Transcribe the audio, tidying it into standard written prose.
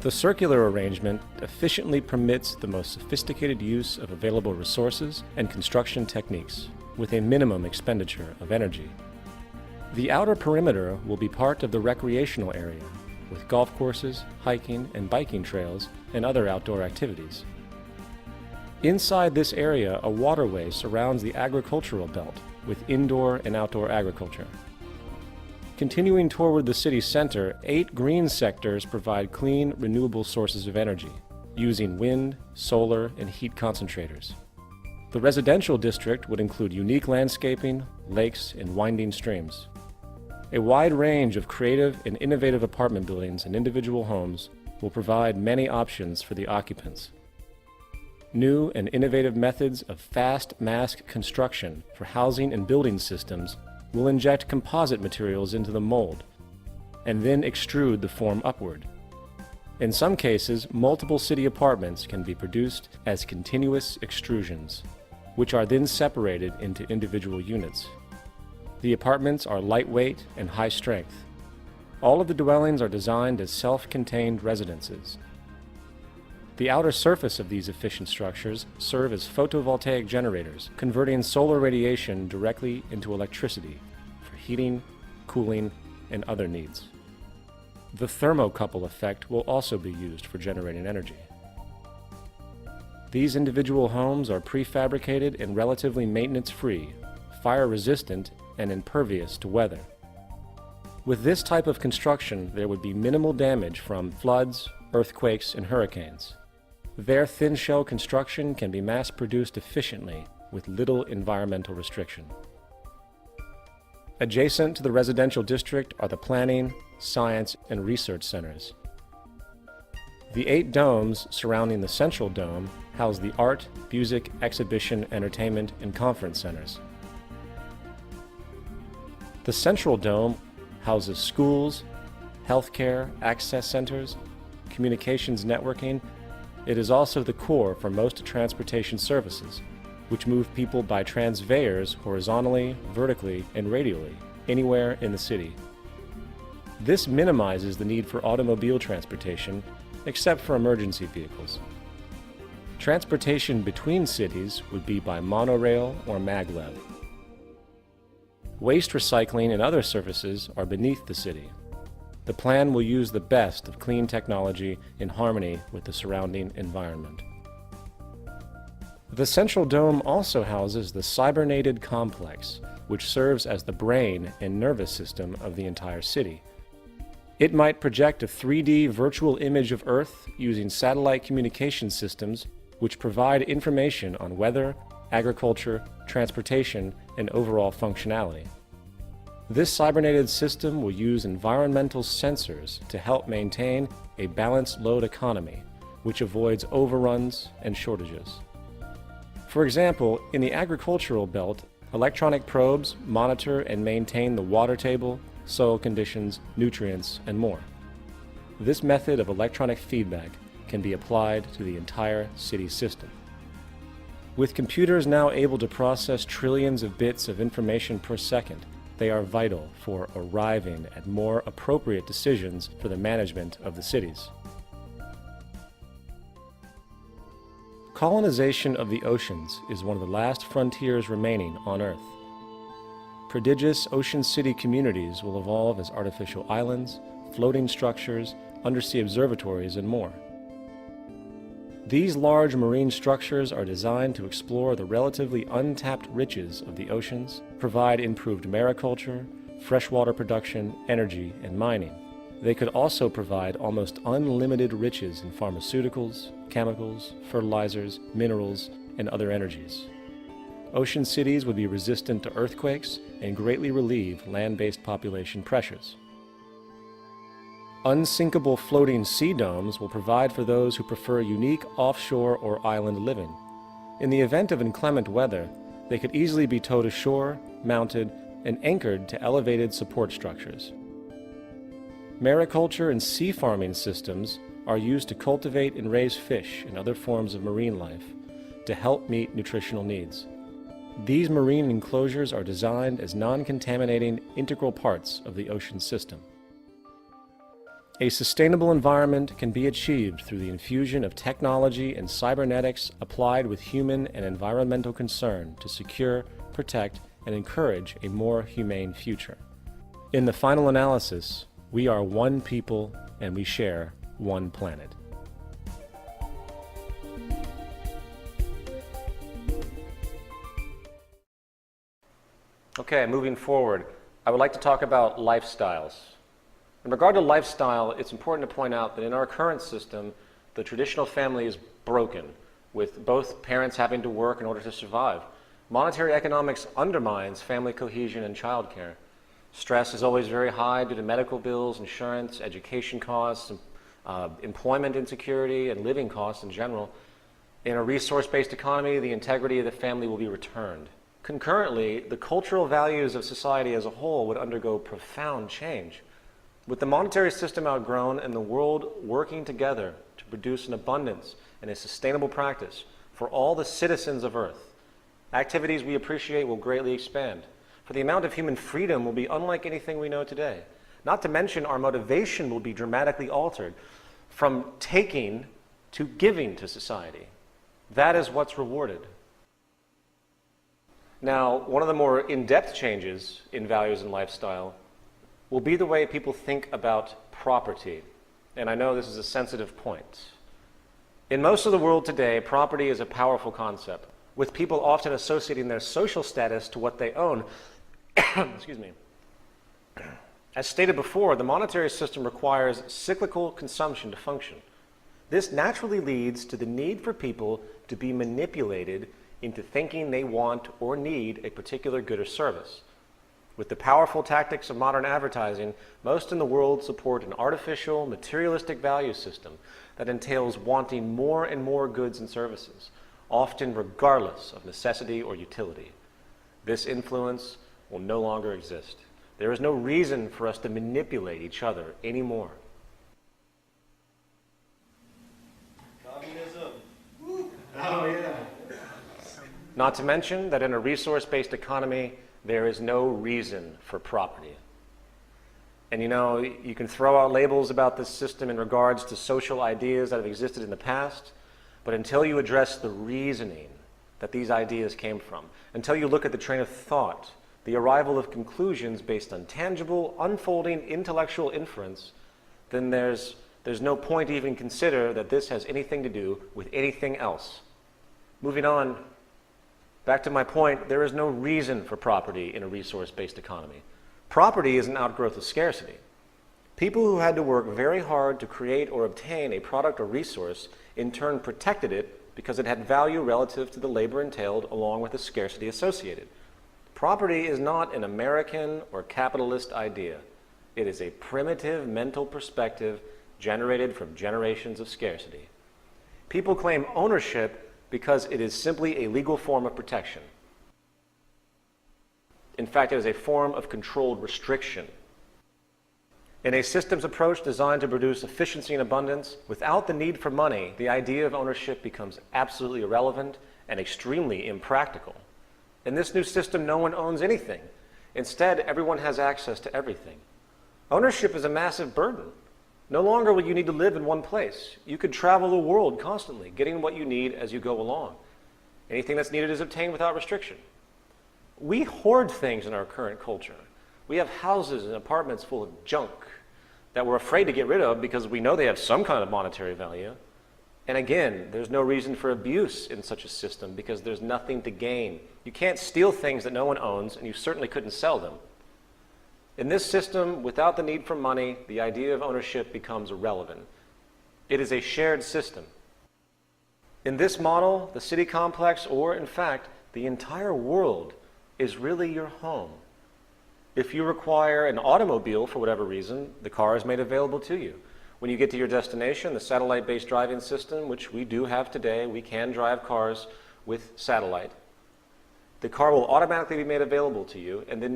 The circular arrangement efficiently permits the most sophisticated use of available resources and construction techniques, with a minimum expenditure of energy. The outer perimeter will be part of the recreational area, with golf courses, hiking and biking trails, and other outdoor activities. Inside this area, a waterway surrounds the agricultural belt, with indoor and outdoor agriculture. Continuing toward the city center, 8 green sectors provide clean, renewable sources of energy, using wind, solar, and heat concentrators. The residential district would include unique landscaping, lakes, and winding streams. A wide range of creative and innovative apartment buildings and individual homes will provide many options for the occupants. New and innovative methods of fast mass construction for housing and building systems will inject composite materials into the mold and then extrude the form upward. In some cases, multiple city apartments can be produced as continuous extrusions, which are then separated into individual units. The apartments are lightweight and high strength. All of the dwellings are designed as self-contained residences. The outer surface of these efficient structures serve as photovoltaic generators, converting solar radiation directly into electricity for heating, cooling, and other needs. The thermocouple effect will also be used for generating energy. These individual homes are prefabricated and relatively maintenance-free, fire-resistant, and impervious to weather. With this type of construction, there would be minimal damage from floods, earthquakes, and hurricanes. Their thin shell construction can be mass-produced efficiently with little environmental restriction. Adjacent to the residential district are the planning, science, and research centers. The 8 domes surrounding the central dome house the art, music, exhibition, entertainment, and conference centers. The central dome houses schools, healthcare, access centers, communications networking. It is also the core for most transportation services, which move people by transveyors horizontally, vertically, and radially, anywhere in the city. This minimizes the need for automobile transportation, except for emergency vehicles. Transportation between cities would be by monorail or maglev. Waste recycling and other services are beneath the city. The plan will use the best of clean technology in harmony with the surrounding environment. The Central Dome also houses the cybernated complex, which serves as the brain and nervous system of the entire city. It might project a 3D virtual image of Earth using satellite communication systems which provide information on weather, agriculture, transportation, and overall functionality. This cybernated system will use environmental sensors to help maintain a balanced load economy, which avoids overruns and shortages. For example, in the agricultural belt, electronic probes monitor and maintain the water table, soil conditions, nutrients, and more. This method of electronic feedback can be applied to the entire city system. With computers now able to process trillions of bits of information per second, they are vital for arriving at more appropriate decisions for the management of the cities. Colonization of the oceans is one of the last frontiers remaining on Earth. Prodigious ocean city communities will evolve as artificial islands, floating structures, undersea observatories, and more. These large marine structures are designed to explore the relatively untapped riches of the oceans, provide improved mariculture, freshwater production, energy, and mining. They could also provide almost unlimited riches in pharmaceuticals, chemicals, fertilizers, minerals, and other energies. Ocean cities would be resistant to earthquakes and greatly relieve land-based population pressures. Unsinkable floating sea domes will provide for those who prefer unique offshore or island living. In the event of inclement weather, they could easily be towed ashore, mounted, and anchored to elevated support structures. Mariculture and sea farming systems are used to cultivate and raise fish and other forms of marine life to help meet nutritional needs. These marine enclosures are designed as non-contaminating integral parts of the ocean system. A sustainable environment can be achieved through the infusion of technology and cybernetics applied with human and environmental concern to secure, protect, and encourage a more humane future. In the final analysis, we are one people and we share one planet. Okay, moving forward, I would like to talk about lifestyles. In regard to lifestyle, it's important to point out that in our current system, the traditional family is broken, with both parents having to work in order to survive. Monetary economics undermines family cohesion and childcare. Stress is always very high due to medical bills, insurance, education costs, employment insecurity, and living costs in general. In a resource-based economy, the integrity of the family will be returned. Concurrently, the cultural values of society as a whole would undergo profound change. With the monetary system outgrown and the world working together to produce an abundance and a sustainable practice for all the citizens of Earth, activities we appreciate will greatly expand. For the amount of human freedom will be unlike anything we know today. Not to mention our motivation will be dramatically altered from taking to giving to society. That is what's rewarded. Now, one of the more in-depth changes in values and lifestyle will be the way people think about property. And I know this is a sensitive point. In most of the world today, property is a powerful concept, with people often associating their social status to what they own. Excuse me. As stated before, the monetary system requires cyclical consumption to function. This naturally leads to the need for people to be manipulated into thinking they want or need a particular good or service. With the powerful tactics of modern advertising, most in the world support an artificial, materialistic value system that entails wanting more and more goods and services, often regardless of necessity or utility. This influence will no longer exist. There is no reason for us to manipulate each other anymore. Communism. Woo. Oh, yeah. Not to mention that in a resource-based economy, there is no reason for property. And you know, you can throw out labels about this system in regards to social ideas that have existed in the past, but until you address the reasoning that these ideas came from, until you look at the train of thought, the arrival of conclusions based on tangible, unfolding intellectual inference, then there's no point to even consider that this has anything to do with anything else. Moving on, back to my point, there is no reason for property in a resource-based economy. Property is an outgrowth of scarcity. People who had to work very hard to create or obtain a product or resource in turn protected it because it had value relative to the labor entailed along with the scarcity associated. Property is not an American or capitalist idea. It is a primitive mental perspective generated from generations of scarcity. People claim ownership because it is simply a legal form of protection. In fact, it is a form of controlled restriction. In a systems approach designed to produce efficiency and abundance, without the need for money, the idea of ownership becomes absolutely irrelevant and extremely impractical. In this new system, no one owns anything. Instead, everyone has access to everything. Ownership is a massive burden. No longer will you need to live in one place. You could travel the world constantly, getting what you need as you go along. Anything that's needed is obtained without restriction. We hoard things in our current culture. We have houses and apartments full of junk that we're afraid to get rid of because we know they have some kind of monetary value. And again, there's no reason for abuse in such a system because there's nothing to gain. You can't steal things that no one owns, and you certainly couldn't sell them. In this system, without the need for money, the idea of ownership becomes irrelevant. It is a shared system. In this model, the city complex, or in fact, the entire world, is really your home. If you require an automobile for whatever reason, the car is made available to you. When you get to your destination, the satellite-based driving system, which we do have today, we can drive cars with satellite. The car will automatically be made available to you, and then